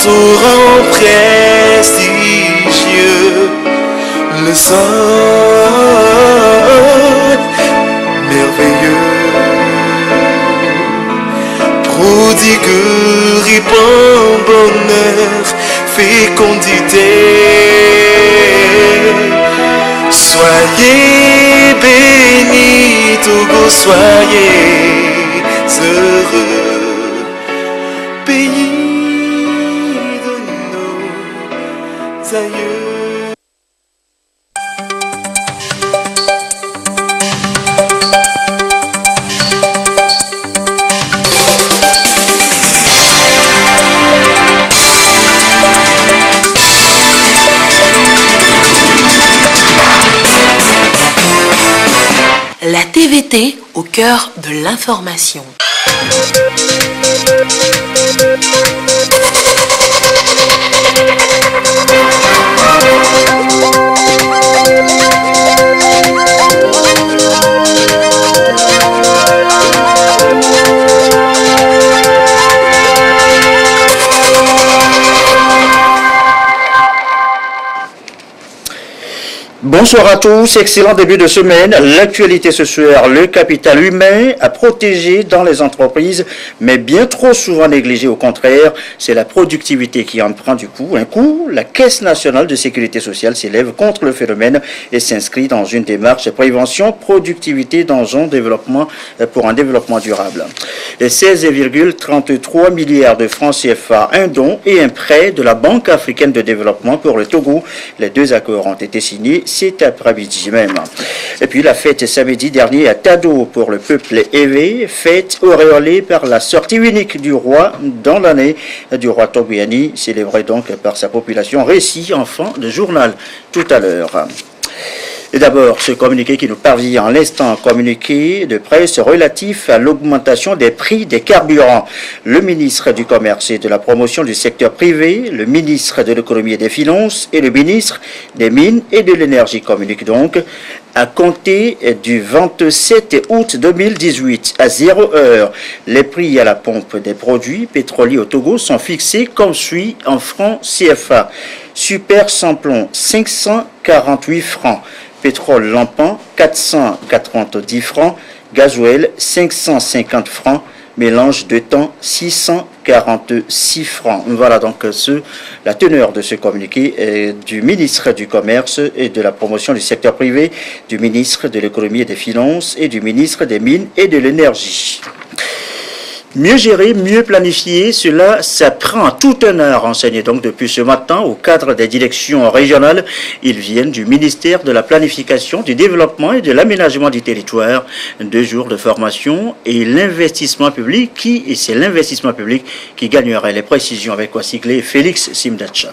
torrent prestigieux, le sang merveilleux, prodigue, répand bonheur, fécondité. Soyez bénis, Togo, soyez heureux, pays de nos aïeux. La TVT au cœur de l'information. Bonsoir à tous, excellent début de semaine. L'actualité ce soir, le capital humain à protéger dans les entreprises, mais bien trop souvent négligé. Au contraire, c'est la productivité qui en prend du coup un coup. La Caisse nationale de sécurité sociale s'élève contre le phénomène et s'inscrit dans une démarche de prévention, productivité dans un développement pour un développement durable. Les 16,33 milliards de francs CFA, un don et un prêt de la Banque africaine de développement pour le Togo. Les deux accords ont été signés cet après-midi même. Et puis la fête samedi dernier à Tado pour le peuple éveillé, fête auréolée par la sortie unique du roi dans l'année du roi Togoyani, célébré donc par sa population, récit en fin de journal tout à l'heure. Et d'abord, ce communiqué qui nous parvient en l'instant, communiqué de presse relatif à l'augmentation des prix des carburants. Le ministre du Commerce et de la Promotion du secteur privé, le ministre de l'Économie et des Finances et le ministre des Mines et de l'Énergie communiquent donc à compter du 27 août 2018 à 0 heure. Les prix à la pompe des produits pétroliers au Togo sont fixés comme suit en francs CFA. Super samplon 548 francs. Pétrole lampant 490 francs, gasoil 550 francs, mélange de temps 646 francs. Voilà donc la teneur de ce communiqué du ministre du Commerce et de la Promotion du secteur privé, du ministre de l'Économie et des Finances et du ministre des Mines et de l'Énergie. Mieux gérer, mieux planifier, cela prend tout un art enseigné donc depuis ce matin au cadre des directions régionales. Ils viennent du ministère de la Planification, du Développement et de l'Aménagement du Territoire. 2 jours de formation et l'investissement public c'est l'investissement public qui gagnerait. Les précisions avec Wassiglé Félix Simdacha.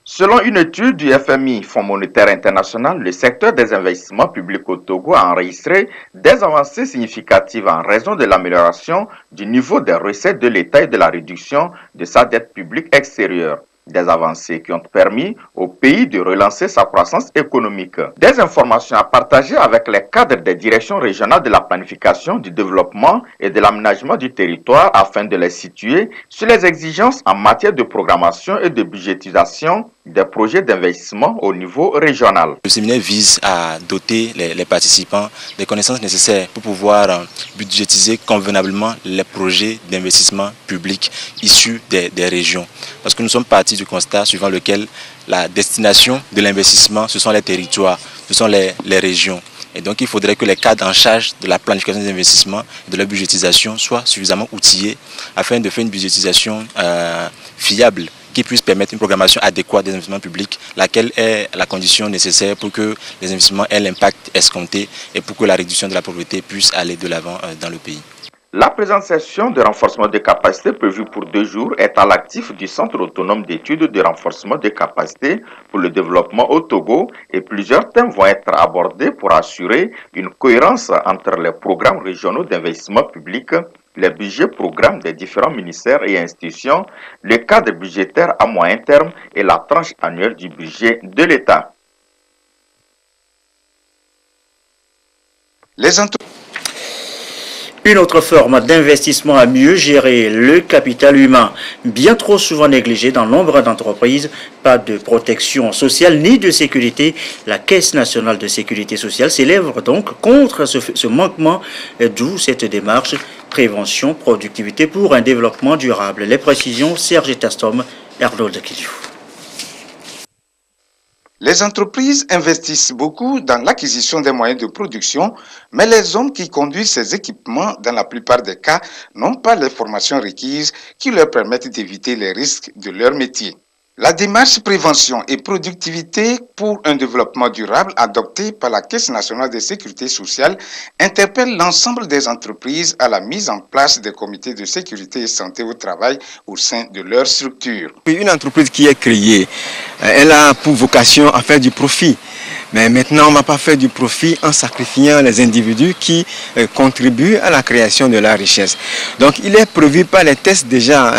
Selon une étude du FMI, Fonds monétaire international, le secteur des investissements publics au Togo a enregistré des avancées significatives en raison de l'amélioration du niveau des recettes de l'État et de la réduction de sa dette publique extérieure. Des avancées qui ont permis au pays de relancer sa croissance économique. Des informations à partager avec les cadres des directions régionales de la planification, du développement et de l'aménagement du territoire afin de les situer sur les exigences en matière de programmation et de budgétisation des projets d'investissement au niveau régional. Le séminaire vise à doter les participants des connaissances nécessaires pour pouvoir budgétiser convenablement les projets d'investissement public issus des régions. Parce que nous sommes partis du constat suivant lequel la destination de l'investissement, ce sont les territoires, ce sont les régions. Et donc il faudrait que les cadres en charge de la planification des investissements et de la budgétisation soient suffisamment outillés afin de faire une budgétisation fiable qui puisse permettre une programmation adéquate des investissements publics, laquelle est la condition nécessaire pour que les investissements aient l'impact escompté et pour que la réduction de la pauvreté puisse aller de l'avant dans le pays. La présente session de renforcement des capacités prévue pour 2 jours est à l'actif du Centre autonome d'études de renforcement des capacités pour le développement au Togo et plusieurs thèmes vont être abordés pour assurer une cohérence entre les programmes régionaux d'investissement public, les budgets programmes des différents ministères et institutions, le cadre budgétaire à moyen terme et la tranche annuelle du budget de l'État. Une autre forme d'investissement à mieux gérer le capital humain, bien trop souvent négligé dans nombre d'entreprises. Pas de protection sociale ni de sécurité. La Caisse nationale de sécurité sociale s'élève donc contre ce manquement, d'où cette démarche prévention, productivité pour un développement durable. Les précisions, Serge Tastom, Arnold Kiliou. Les entreprises investissent beaucoup dans l'acquisition des moyens de production, mais les hommes qui conduisent ces équipements, dans la plupart des cas, n'ont pas les formations requises qui leur permettent d'éviter les risques de leur métier. La démarche prévention et productivité pour un développement durable adoptée par la Caisse nationale de sécurité sociale interpelle l'ensemble des entreprises à la mise en place des comités de sécurité et santé au travail au sein de leur structure. Une entreprise qui est créée, elle a pour vocation à faire du profit. Mais maintenant, on ne va pas faire du profit en sacrifiant les individus qui contribuent à la création de la richesse. Donc, il est prévu par les tests déjà,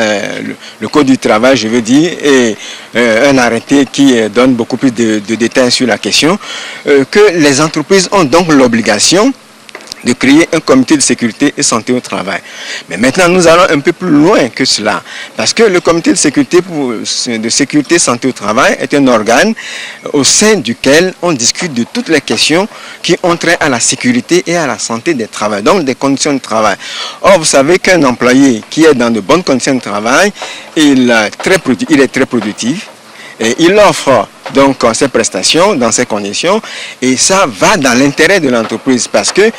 le Code du travail, je veux dire, et un arrêté qui donne beaucoup plus de détails sur la question, que les entreprises ont donc l'obligation de créer un comité de sécurité et santé au travail. Mais maintenant, nous allons un peu plus loin que cela, parce que le comité de sécurité et santé au travail est un organe au sein duquel on discute de toutes les questions qui ont trait à la sécurité et à la santé des travailleurs, donc des conditions de travail. Or, vous savez qu'un employé qui est dans de bonnes conditions de travail, il est très productif, et il offre donc ses prestations dans ces conditions, et ça va dans l'intérêt de l'entreprise, parce que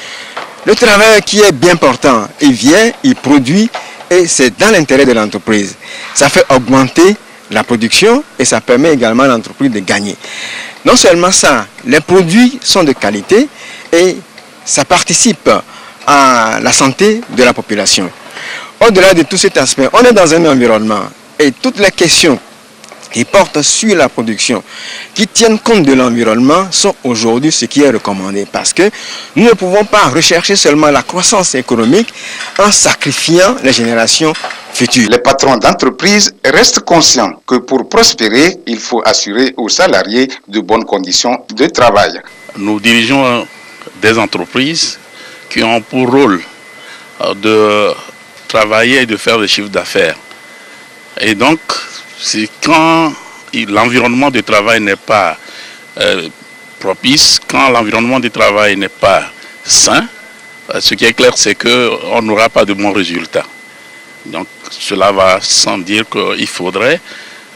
le travailleur qui est bien portant, il vient, il produit, et c'est dans l'intérêt de l'entreprise. Ça fait augmenter la production et ça permet également à l'entreprise de gagner. Non seulement ça, les produits sont de qualité et ça participe à la santé de la population. Au-delà de tout cet aspect, on est dans un environnement et toutes les questions qui portent sur la production, qui tiennent compte de l'environnement, sont aujourd'hui ce qui est recommandé. Parce que nous ne pouvons pas rechercher seulement la croissance économique en sacrifiant les générations futures. Les patrons d'entreprise restent conscients que pour prospérer, il faut assurer aux salariés de bonnes conditions de travail. Nous dirigeons des entreprises qui ont pour rôle de travailler et de faire des chiffres d'affaires. Et donc, c'est quand l'environnement de travail n'est pas propice, quand l'environnement de travail n'est pas sain, ce qui est clair, c'est qu'on n'aura pas de bons résultats. Donc cela va sans dire qu'il faudrait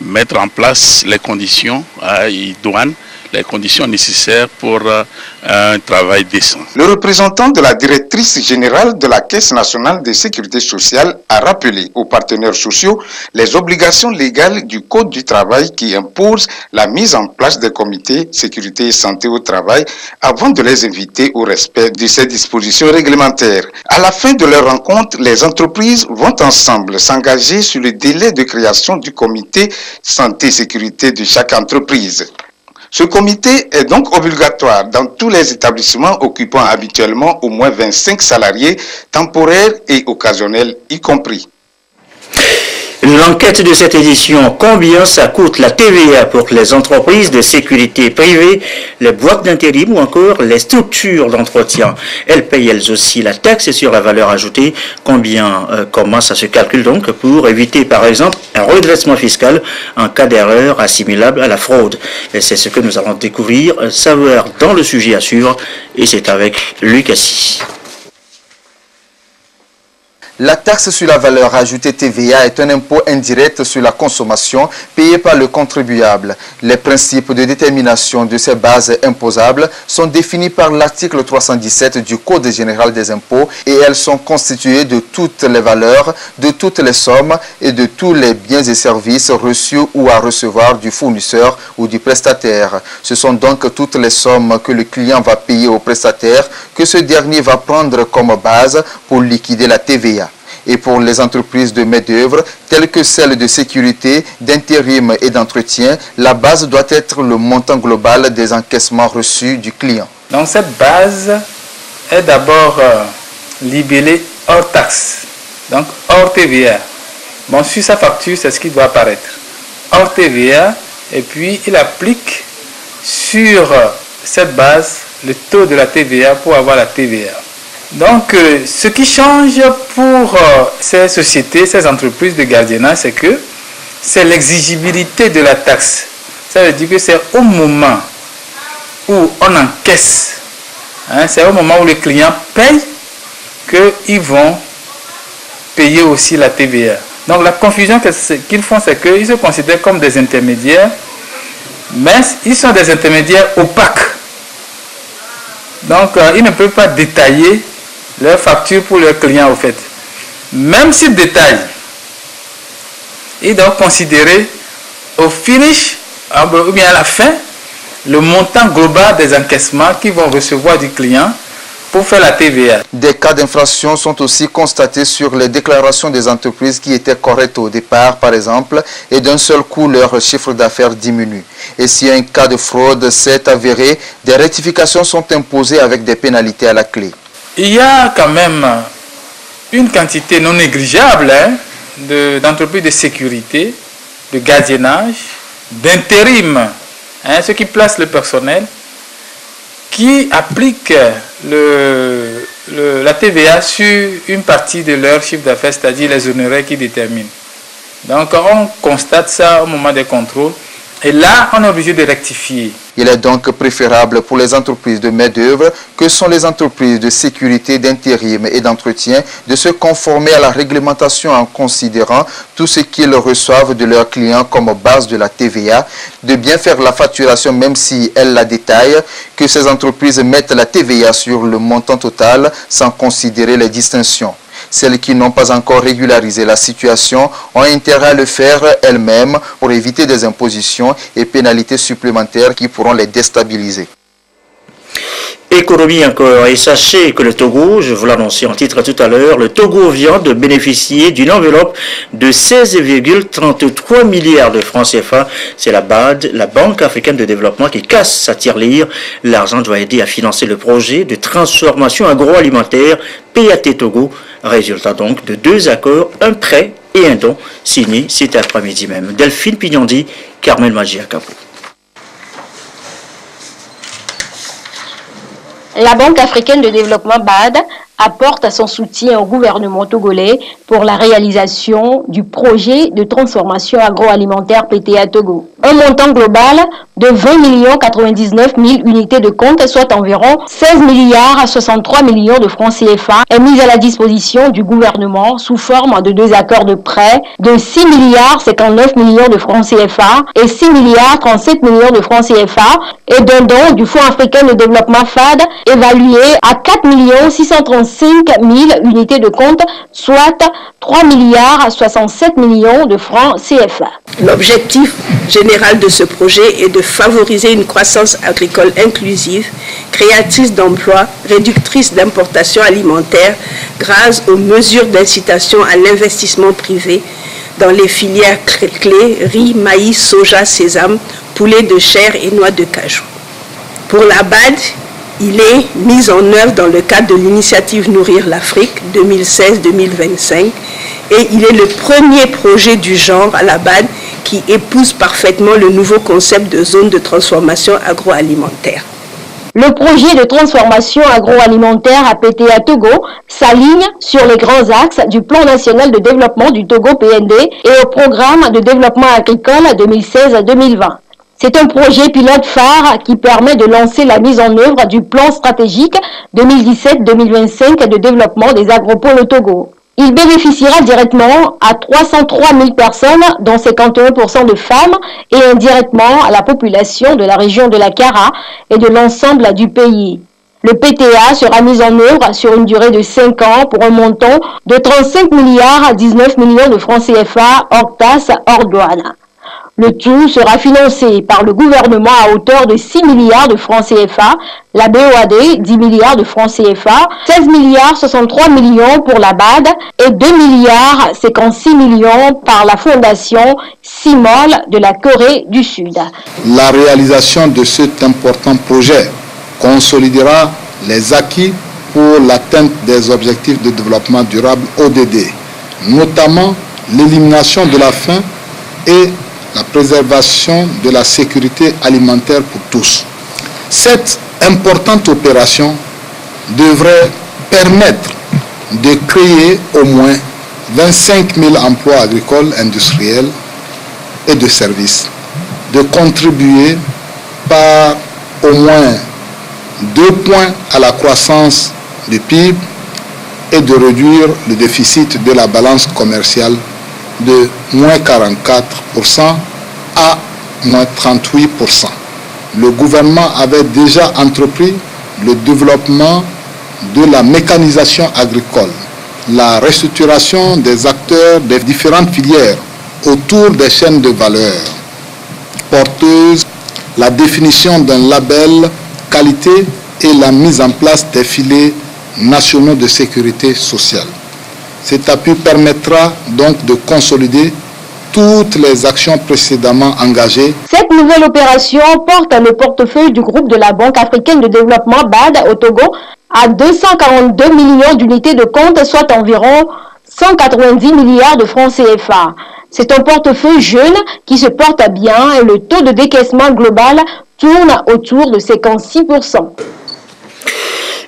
mettre en place les conditions idoines, les conditions nécessaires pour un travail décent. Le représentant de la directrice générale de la Caisse nationale de sécurité sociale a rappelé aux partenaires sociaux les obligations légales du Code du travail qui imposent la mise en place des comités sécurité et santé au travail avant de les inviter au respect de ces dispositions réglementaires. À la fin de leur rencontre, les entreprises vont ensemble s'engager sur le délai de création du comité santé et sécurité de chaque entreprise. Ce comité est donc obligatoire dans tous les établissements occupant habituellement au moins 25 salariés, temporaires et occasionnels y compris. L'enquête de cette édition, combien ça coûte la TVA pour les entreprises de sécurité privée, les boîtes d'intérim ou encore les structures d'entretien. Elles payent elles aussi la taxe sur la valeur ajoutée. Comment ça se calcule donc pour éviter par exemple un redressement fiscal en cas d'erreur assimilable à la fraude. Et c'est ce que nous allons découvrir, savoir dans le sujet à suivre, et c'est avec Luc Assis. La taxe sur la valeur ajoutée TVA est un impôt indirect sur la consommation payé par le contribuable. Les principes de détermination de ces bases imposables sont définis par l'article 317 du Code général des impôts et elles sont constituées de toutes les valeurs, de toutes les sommes et de tous les biens et services reçus ou à recevoir du fournisseur ou du prestataire. Ce sont donc toutes les sommes que le client va payer au prestataire que ce dernier va prendre comme base pour liquider la TVA. Et pour les entreprises de main-d'œuvre, telles que celles de sécurité, d'intérim et d'entretien, la base doit être le montant global des encaissements reçus du client. Donc cette base est d'abord libellée hors taxe, donc hors TVA. Bon, sur sa facture, c'est ce qui doit apparaître. Hors TVA, et puis il applique sur cette base le taux de la TVA pour avoir la TVA. Donc, ce qui change pour ces sociétés, ces entreprises de gardiennage, c'est que c'est l'exigibilité de la taxe. Ça veut dire que c'est au moment où on encaisse, c'est au moment où les clients payent qu'ils vont payer aussi la TVA. Donc la confusion qu'ils font, c'est qu'ils se considèrent comme des intermédiaires, mais ils sont des intermédiaires opaques. Donc ils ne peuvent pas détailler leurs factures pour leurs clients au fait. Même s'ils détaillent, ils doivent considérer au finish, ou bien à la fin, le montant global des encaissements qu'ils vont recevoir du client pour faire la TVA. Des cas d'infraction sont aussi constatés sur les déclarations des entreprises qui étaient correctes au départ, par exemple, et d'un seul coup, leur chiffre d'affaires diminue. Et si un cas de fraude s'est avéré, des rectifications sont imposées avec des pénalités à la clé. Il y a quand même une quantité non négligeable d'entreprises de sécurité, de gardiennage, d'intérim, ceux qui placent le personnel, qui appliquent la TVA sur une partie de leur chiffre d'affaires, c'est-à-dire les honoraires qu'ils déterminent. Donc on constate ça au moment des contrôles et là on est obligé de rectifier. Il est donc préférable pour les entreprises de main-d'œuvre que sont les entreprises de sécurité, d'intérim et d'entretien de se conformer à la réglementation en considérant tout ce qu'ils reçoivent de leurs clients comme base de la TVA, de bien faire la facturation même si elles la détaillent, que ces entreprises mettent la TVA sur le montant total sans considérer les distinctions. Celles qui n'ont pas encore régularisé la situation ont intérêt à le faire elles-mêmes pour éviter des impositions et pénalités supplémentaires qui pourront les déstabiliser. Économie encore, et sachez que le Togo, je vous l'annonçais en titre tout à l'heure, le Togo vient de bénéficier d'une enveloppe de 16,33 milliards de francs CFA. C'est la BAD, la Banque africaine de développement, qui casse sa tirelire. L'argent doit aider à financer le projet de transformation agroalimentaire PAT Togo. Résultat donc de 2 accords, un prêt et un don signés cet après-midi même. Delphine Pignondi, Carmel Magia-Capou. La Banque africaine de développement BAD apporte son soutien au gouvernement togolais pour la réalisation du projet de transformation agroalimentaire PTA Togo. Un montant global de 20 099 000 unités de compte, soit environ 16 milliards à 63 millions de francs CFA, est mis à la disposition du gouvernement sous forme de 2 accords de prêt de 6 milliards 59 millions de francs CFA et 6 milliards 37 millions de francs CFA et d'un don du Fonds africain de développement FAD évalué à 4 635 000 unités de compte, soit 3 milliards 67 millions de francs CFA. L'objectif général de ce projet est de favoriser une croissance agricole inclusive, créatrice d'emplois, réductrice d'importations alimentaires grâce aux mesures d'incitation à l'investissement privé dans les filières clés riz, maïs, soja, sésame, poulet de chair et noix de cajou. Pour la BAD, il est mis en œuvre dans le cadre de l'initiative Nourrir l'Afrique 2016-2025 et il est le premier projet du genre à la BAD qui épouse parfaitement le nouveau concept de zone de transformation agroalimentaire. Le projet de transformation agroalimentaire à PTA Togo s'aligne sur les grands axes du Plan national de développement du Togo PND et au programme de développement agricole 2016-2020. C'est un projet pilote phare qui permet de lancer la mise en œuvre du plan stratégique 2017-2025 de développement des agropoles au Togo. Il bénéficiera directement à 303 000 personnes, dont 51% de femmes, et indirectement à la population de la région de la Kara et de l'ensemble du pays. Le PTA sera mis en œuvre sur une durée de 5 ans pour un montant de 35 milliards à 19 millions de francs CFA hors taxes, hors douane. Le tout sera financé par le gouvernement à hauteur de 6 milliards de francs CFA, la BOAD 10 milliards de francs CFA, 16 milliards 63 millions pour la BAD et 2 milliards 56 millions par la fondation CIMOL de la Corée du Sud. La réalisation de cet important projet consolidera les acquis pour l'atteinte des objectifs de développement durable ODD, notamment l'élimination de la faim et la préservation de la sécurité alimentaire pour tous. Cette importante opération devrait permettre de créer au moins 25 000 emplois agricoles, industriels et de services, de contribuer par au moins 2 points à la croissance du PIB et de réduire le déficit de la balance commerciale de moins 44% à moins 38%. Le gouvernement avait déjà entrepris le développement de la mécanisation agricole, la restructuration des acteurs des différentes filières autour des chaînes de valeur porteuses, la définition d'un label qualité et la mise en place des filets nationaux de sécurité sociale. Cet appui permettra donc de consolider toutes les actions précédemment engagées. Cette nouvelle opération porte le portefeuille du groupe de la Banque africaine de développement BAD au Togo à 242 millions d'unités de compte, soit environ 190 milliards de francs CFA. C'est un portefeuille jeune qui se porte bien et le taux de décaissement global tourne autour de 56%.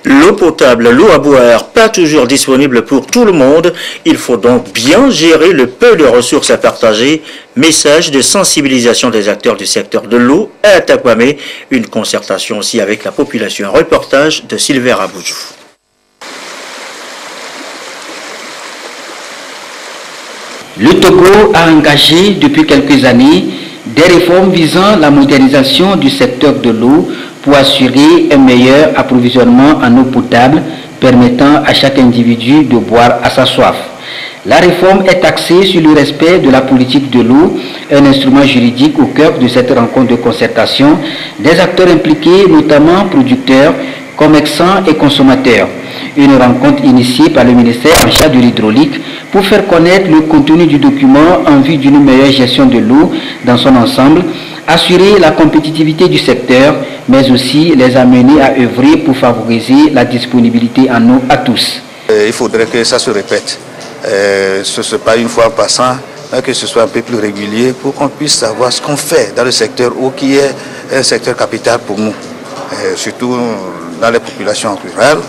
L'eau potable, l'eau à boire, pas toujours disponible pour tout le monde. Il faut donc bien gérer le peu de ressources à partager. Message de sensibilisation des acteurs du secteur de l'eau à Takwame. Une concertation aussi avec la population. Un reportage de Sylvain Aboudjou. Le Togo a engagé depuis quelques années des réformes visant la modernisation du secteur de l'eau pour assurer un meilleur approvisionnement en eau potable permettant à chaque individu de boire à sa soif. La réforme est axée sur le respect de la politique de l'eau, un instrument juridique au cœur de cette rencontre de concertation des acteurs impliqués, notamment producteurs, commerçants et consommateurs. Une rencontre initiée par le ministère en charge de l'hydraulique pour faire connaître le contenu du document en vue d'une meilleure gestion de l'eau dans son ensemble, assurer la compétitivité du secteur, mais aussi les amener à œuvrer pour favoriser la disponibilité en eau à tous. Il faudrait que ça se répète. Ce n'est pas une fois en passant, mais que ce soit un peu plus régulier pour qu'on puisse savoir ce qu'on fait dans le secteur eau qui est un secteur capital pour nous, surtout dans les populations rurales.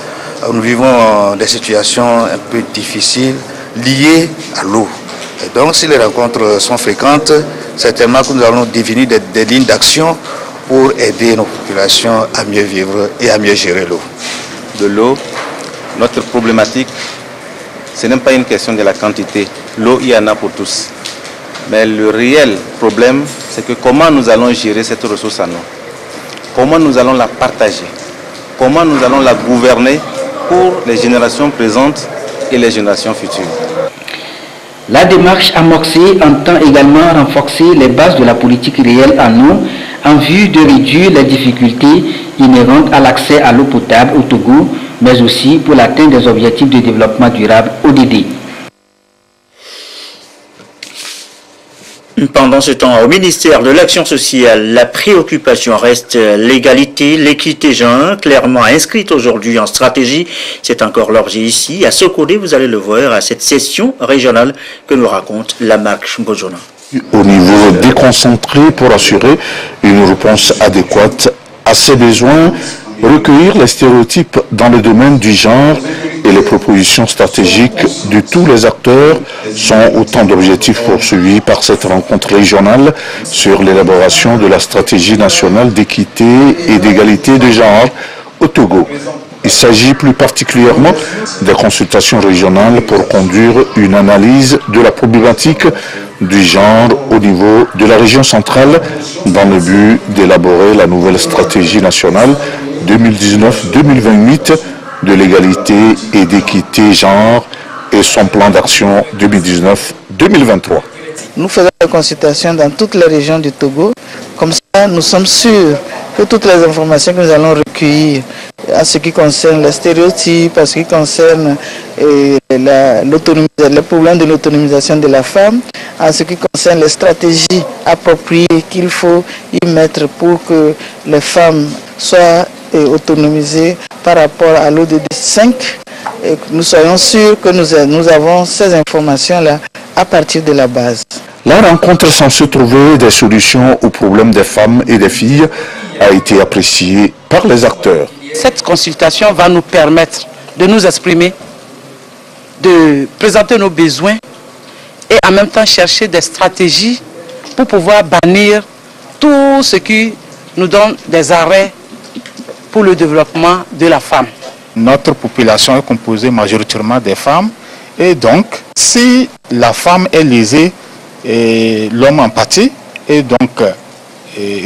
Nous vivons des situations un peu difficiles liées à l'eau. Donc si les rencontres sont fréquentes, certainement que nous allons définir des lignes d'action pour aider nos populations à mieux vivre et à mieux gérer l'eau. De l'eau, notre problématique, ce n'est pas une question de la quantité. L'eau, il y en a pour tous. Mais le réel problème, c'est que comment nous allons gérer cette ressource en eau? Comment nous allons la partager? Comment nous allons la gouverner pour les générations présentes et les générations futures? La démarche amorcée entend également renforcer les bases de la politique réelle en eau en vue de réduire les difficultés inhérentes à l'accès à l'eau potable au Togo, mais aussi pour l'atteinte des objectifs de développement durable ODD. Pendant ce temps, au ministère de l'Action sociale, la préoccupation reste l'égalité, l'équité genre, clairement inscrite aujourd'hui en stratégie. C'est encore l'objet ici. À Sokodé, vous allez le voir, à cette session régionale que nous raconte Lamarck Mbojona. Au niveau déconcentré pour assurer une réponse adéquate à ces besoins, recueillir les stéréotypes dans le domaine du genre et les propositions stratégiques de tous les acteurs sont autant d'objectifs poursuivis par cette rencontre régionale sur l'élaboration de la stratégie nationale d'équité et d'égalité de genre au Togo. Il s'agit plus particulièrement des consultations régionales pour conduire une analyse de la problématique du genre au niveau de la région centrale dans le but d'élaborer la nouvelle stratégie nationale 2019-2028 de l'égalité et d'équité genre et son plan d'action 2019-2023. Nous faisons des consultations dans toutes les régions du Togo. Comme ça, nous sommes sûrs que toutes les informations que nous allons recueillir en ce qui concerne les stéréotypes, en ce qui concerne les problèmes de l'autonomisation de la femme, en ce qui concerne les stratégies appropriées qu'il faut y mettre pour que les femmes soient autonomisées par rapport à l'ODD 5. Et nous soyons sûrs que nous avons ces informations-là à partir de la base. La rencontre censée trouver des solutions aux problèmes des femmes et des filles a été appréciée par les acteurs. Cette consultation va nous permettre de nous exprimer, de présenter nos besoins et en même temps chercher des stratégies pour pouvoir bannir tout ce qui nous donne des arrêts pour le développement de la femme. Notre population est composée majoritairement des femmes et donc si la femme est lésée, l'homme en pâtit et donc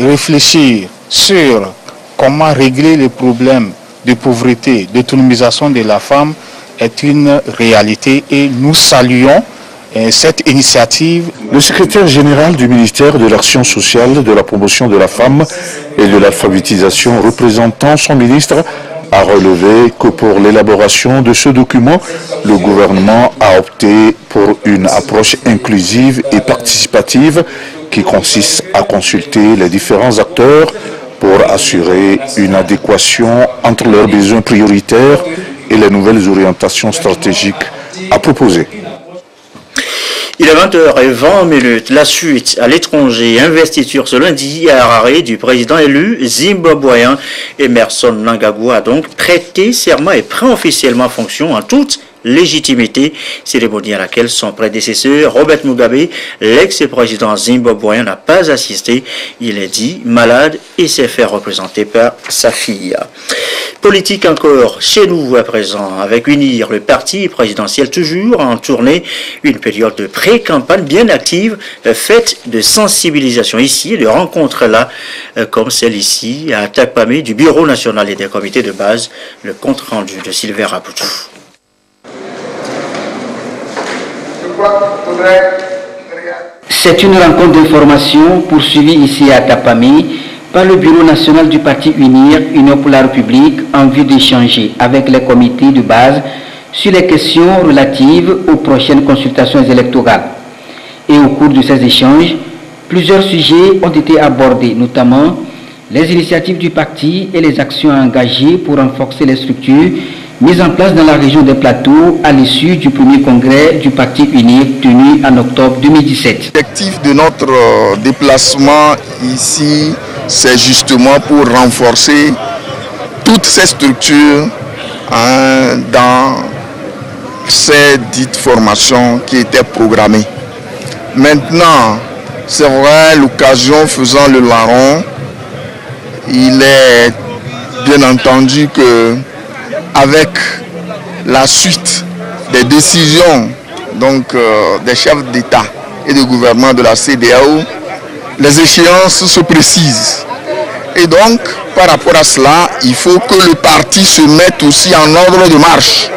réfléchir sur comment régler les problèmes de pauvreté, d'autonomisation de la femme est une réalité et nous saluons cette initiative. Le secrétaire général du ministère de l'Action sociale, de la promotion de la femme et de l'alphabétisation représentant son ministre a relevé que pour l'élaboration de ce document, le gouvernement a opté pour une approche inclusive et participative qui consiste à consulter les différents acteurs pour assurer une adéquation entre leurs besoins prioritaires et les nouvelles orientations stratégiques à proposer. Il est 20h20. La suite à l'étranger. Investiture ce lundi à Harare du président élu zimbabwéen Emmerson Mnangagwa a donc prêté serment et prend officiellement fonction en toute légitimité, cérémonie à laquelle son prédécesseur Robert Mugabe, l'ex-président zimbabwéen, n'a pas assisté. Il est dit malade et s'est fait représenter par sa fille. Politique encore chez nous à présent, avec UNIR, le parti présidentiel toujours en tournée, une période de pré-campagne bien active, faite de sensibilisation ici et de rencontres là, comme celle ici à Tapamé du Bureau national et des comités de base, le compte rendu de Sylvain Rapoutou. C'est une rencontre d'information poursuivie ici à Tapamé par le Bureau national du parti UNIR, Union pour la République, en vue d'échanger avec les comités de base sur les questions relatives aux prochaines consultations électorales. Et au cours de ces échanges, plusieurs sujets ont été abordés, notamment les initiatives du parti et les actions engagées pour renforcer les structures mises en place dans la région des Plateaux à l'issue du premier congrès du parti UNIR tenu en octobre 2017. L'objectif de notre déplacement ici, c'est justement pour renforcer toutes ces structures dans ces dites formations qui étaient programmées. Maintenant, c'est vrai, l'occasion faisant le larron, il est bien entendu que avec la suite des décisions des chefs d'État et de gouvernement de la CEDEAO, les échéances se précisent. Et donc, par rapport à cela, il faut que le parti se mette aussi en ordre de marche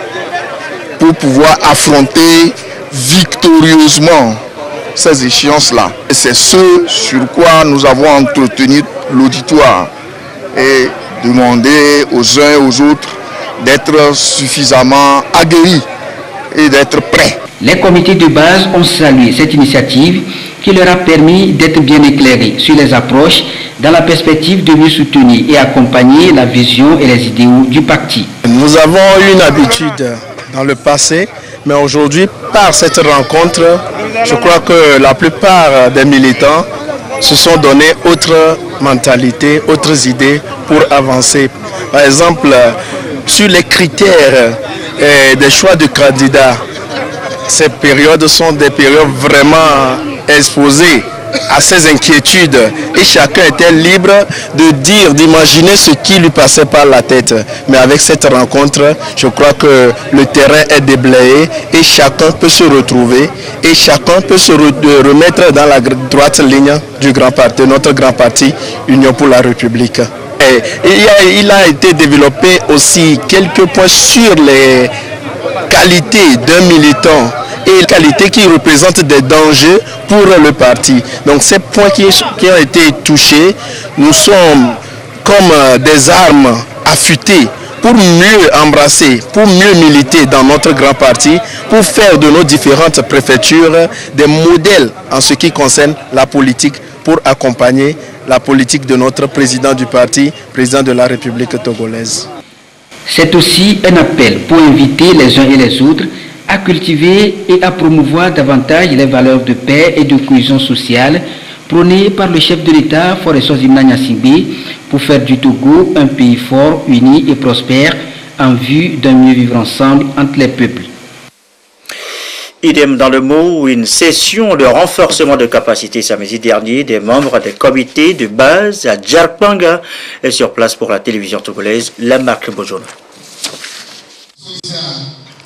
pour pouvoir affronter victorieusement ces échéances-là. Et c'est ce sur quoi nous avons entretenu l'auditoire et demander aux uns et aux autres d'être suffisamment aguerris et d'être prêts. Les comités de base ont salué cette initiative qui leur a permis d'être bien éclairés sur les approches dans la perspective de mieux soutenir et accompagner la vision et les idéaux du parti. Nous avons eu une habitude dans le passé, mais aujourd'hui, par cette rencontre, je crois que la plupart des militants se sont donnés autre mentalité, autres idées pour avancer. Par exemple, sur les critères des choix de candidats, ces périodes sont des périodes vraiment exposées à ces inquiétudes et chacun était libre de dire, d'imaginer ce qui lui passait par la tête. Mais avec cette rencontre, je crois que le terrain est déblayé et chacun peut se retrouver et chacun peut se remettre dans la droite ligne du grand parti, notre grand parti, Union pour la République. Et il a été développé aussi quelques points sur les qualités d'un militant et les qualités qui représentent des dangers pour le parti. Donc ces points qui ont été touchés, nous sommes comme des armes affûtées pour mieux embrasser, pour mieux militer dans notre grand parti, pour faire de nos différentes préfectures des modèles en ce qui concerne la politique, pour accompagner la politique de notre président du parti, président de la République togolaise. C'est aussi un appel pour inviter les uns et les autres à cultiver et à promouvoir davantage les valeurs de paix et de cohésion sociale prônées par le chef de l'État, Faure Sozimna Gnassingbé, pour faire du Togo un pays fort, uni et prospère en vue d'un mieux vivre ensemble entre les peuples. Idem dans le mot, une session de renforcement de capacité samedi dernier des membres des comités de base à Djarpanga est sur place pour la télévision togolaise, la marque Bojona.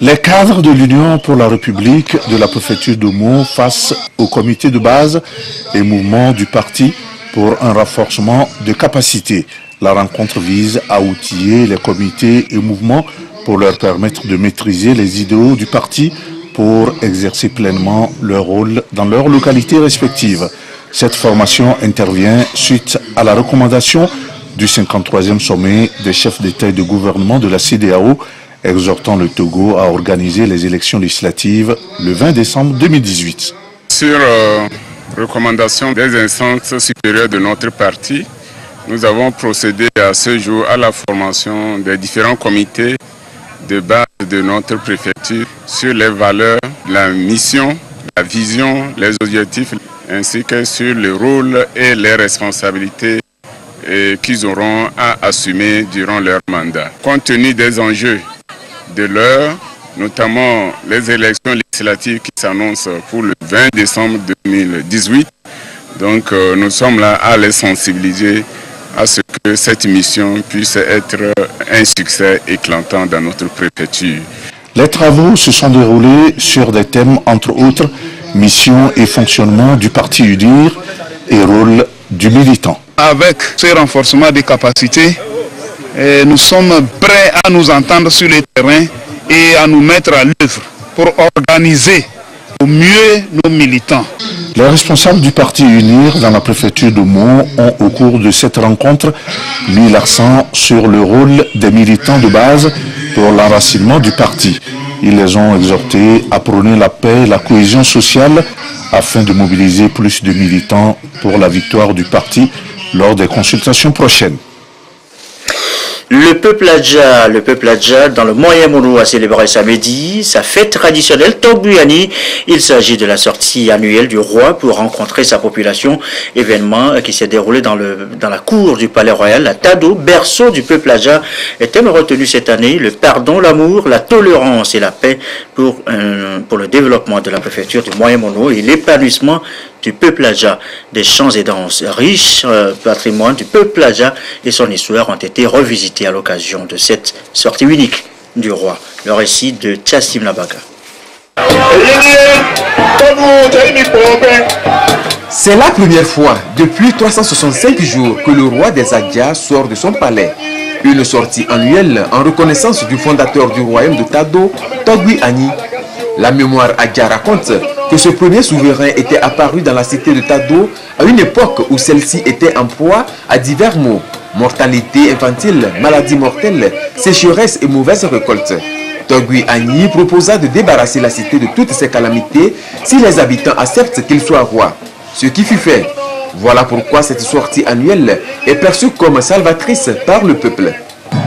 Les cadres de l'Union pour la République de la préfecture de Meaux face au comité de base et mouvement du parti pour un renforcement de capacité. La rencontre vise à outiller les comités et mouvements pour leur permettre de maîtriser les idéaux du parti pour exercer pleinement leur rôle dans leurs localités respectives. Cette formation intervient suite à la recommandation du 53e sommet des chefs d'État et de gouvernement de la CEDEAO, exhortant le Togo à organiser les élections législatives le 20 décembre 2018. Sur recommandation des instances supérieures de notre parti, nous avons procédé à ce jour à la formation des différents comités de base de notre préfecture sur les valeurs, la mission, la vision, les objectifs, ainsi que sur le rôle et les responsabilités qu'ils auront à assumer durant leur mandat. Compte tenu des enjeux de l'heure, notamment les élections législatives qui s'annoncent pour le 20 décembre 2018, donc nous sommes là à les sensibiliser à ce que cette mission puisse être un succès éclatant dans notre préfecture. Les travaux se sont déroulés sur des thèmes entre autres mission et fonctionnement du parti UDIR et rôle du militant. Avec ce renforcement des capacités, nous sommes prêts à nous entendre sur le terrain et à nous mettre à l'œuvre pour organiser au mieux nos militants. Les responsables du parti UNIR dans la préfecture de Meaux ont, au cours de cette rencontre, mis l'accent sur le rôle des militants de base pour l'enracinement du parti. Ils les ont exhortés à prôner la paix et la cohésion sociale afin de mobiliser plus de militants pour la victoire du parti lors des consultations prochaines. Le peuple Adja dans le Moyen-Mono a célébré samedi sa fête traditionnelle Togbuyani. Il s'agit de la sortie annuelle du roi pour rencontrer sa population, événement qui s'est déroulé dans la cour du Palais Royal, la Tado, berceau du peuple Adja. Et thème retenu cette année, le pardon, l'amour, la tolérance et la paix pour le développement de la préfecture du Moyen-Mono et l'épanouissement du peuple Adja. Des chants et danses riches, patrimoine du peuple Adja et son histoire ont été revisités à l'occasion de cette sortie unique du roi. Le récit de Chassim Labaga. C'est la première fois depuis 365 jours que le roi des Adja sort de son palais. Une sortie annuelle en reconnaissance du fondateur du royaume de Tado, Togbuyani. La mémoire Adja raconte que ce premier souverain était apparu dans la cité de Tado à une époque où celle-ci était en proie à divers maux, mortalité infantile, maladies mortelles, sécheresse et mauvaises récoltes. Togbuyani proposa de débarrasser la cité de toutes ces calamités si les habitants acceptent qu'il soit roi, ce qui fut fait. Voilà pourquoi cette sortie annuelle est perçue comme salvatrice par le peuple.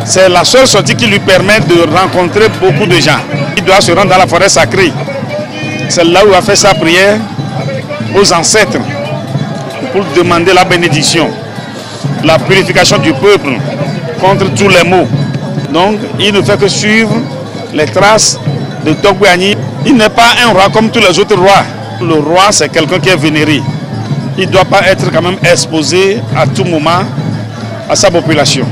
C'est la seule sortie qui lui permet de rencontrer beaucoup de gens. Il doit se rendre dans la forêt sacrée. C'est là où il a fait sa prière aux ancêtres pour demander la bénédiction, la purification du peuple contre tous les maux. Donc il ne fait que suivre les traces de Togbuyani. Il n'est pas un roi comme tous les autres rois. Le roi, c'est quelqu'un qui est vénéré. Il ne doit pas être quand même exposé à tout moment à sa population,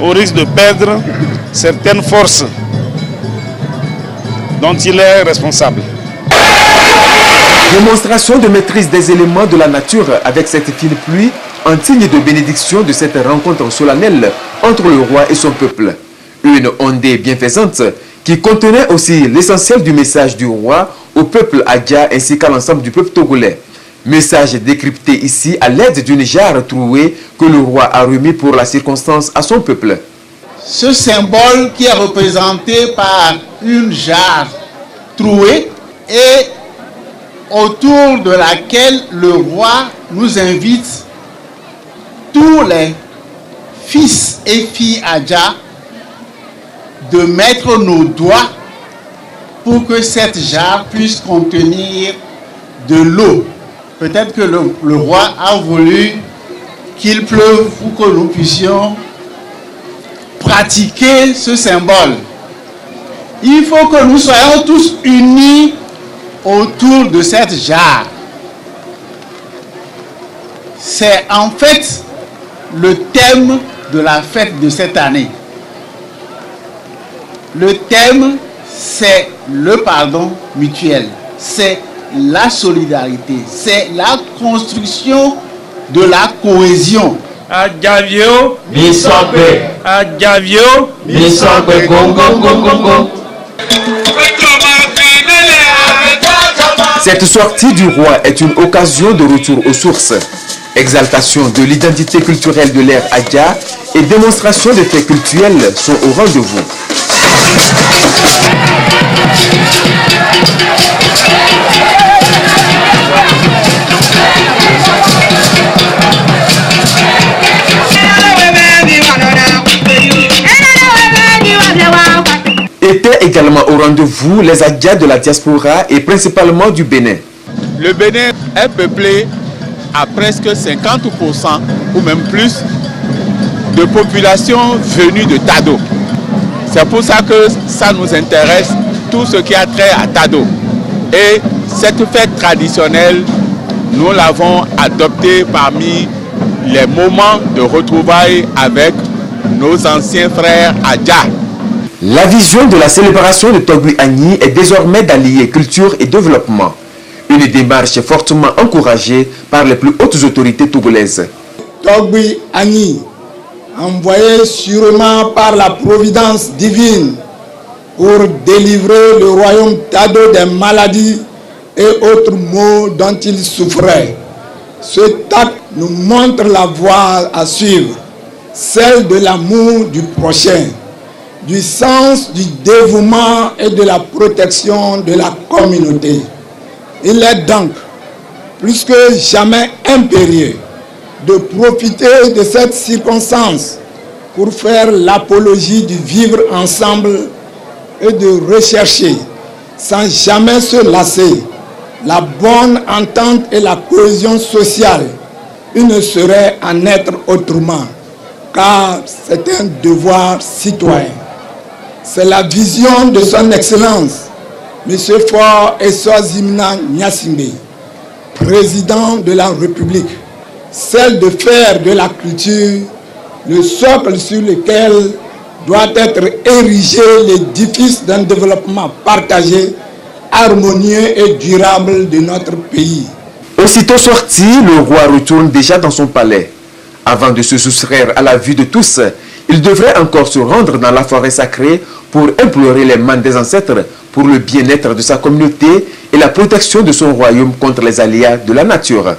au risque de perdre certaines forces dont il est responsable. Démonstration de maîtrise des éléments de la nature avec cette fine pluie, en signe de bénédiction de cette rencontre solennelle entre le roi et son peuple. Une ondée bienfaisante qui contenait aussi l'essentiel du message du roi au peuple Adja ainsi qu'à l'ensemble du peuple togolais. Message décrypté ici à l'aide d'une jarre trouée que le roi a remis pour la circonstance à son peuple. Ce symbole qui est représenté par une jarre trouée et autour de laquelle le roi nous invite tous les fils et filles Adja de mettre nos doigts pour que cette jarre puisse contenir de l'eau. Peut-être que le roi a voulu qu'il pleuve pour que nous puissions pratiquer ce symbole. Il faut que nous soyons tous unis autour de cette jarre. C'est en fait le thème de la fête de cette année. Le thème, c'est le pardon mutuel, c'est la solidarité, c'est la construction de la cohésion. Adjavio, Misope, Adjavio, Misope, Gongo. Cette sortie du roi est une occasion de retour aux sources, exaltation de l'identité culturelle de l'ère Adja et démonstration de faits cultuels sont au rendez-vous. Étaient également au rendez-vous les Adjas de la diaspora et principalement du Bénin. Le Bénin est peuplé à presque 50% ou même plus de population venue de Tado. C'est pour ça que ça nous intéresse, tout ce qui a trait à Tado. Et cette fête traditionnelle, nous l'avons adoptée parmi les moments de retrouvailles avec nos anciens frères Adja. La vision de la célébration de Togui Agni est désormais d'allier culture et développement. Une démarche fortement encouragée par les plus hautes autorités togolaises. Togui Agni, envoyé sûrement par la providence divine pour délivrer le royaume Tado des maladies et autres maux dont il souffrait. Ce acte nous montre la voie à suivre, celle de l'amour du prochain, du sens du dévouement et de la protection de la communauté. Il est donc plus que jamais impérieux de profiter de cette circonstance pour faire l'apologie du vivre ensemble et de rechercher, sans jamais se lasser, la bonne entente et la cohésion sociale. Il ne saurait en être autrement, car c'est un devoir citoyen. C'est la vision de son Excellence, M. Faure Eswazimna Gnassingbé, président de la République, celle de faire de la culture le socle sur lequel doit être érigé l'édifice d'un développement partagé, harmonieux et durable de notre pays. Aussitôt sorti, le roi retourne déjà dans son palais. Avant de se soustraire à la vue de tous, il devrait encore se rendre dans la forêt sacrée pour implorer les mains des ancêtres pour le bien-être de sa communauté et la protection de son royaume contre les aléas de la nature.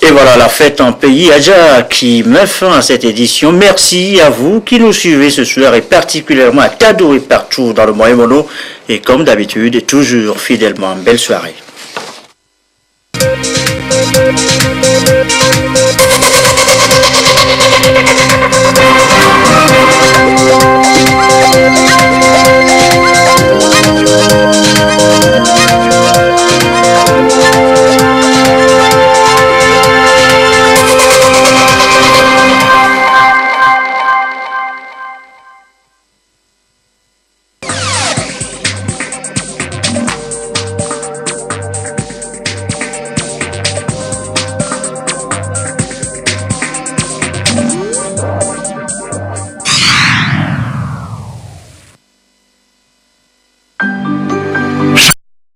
Et voilà la fête en pays Adja qui met fin à cette édition. Merci à vous qui nous suivez ce soir et particulièrement à Tado et partout dans le Moyen-Mono. Et comme d'habitude, toujours fidèlement, belle soirée.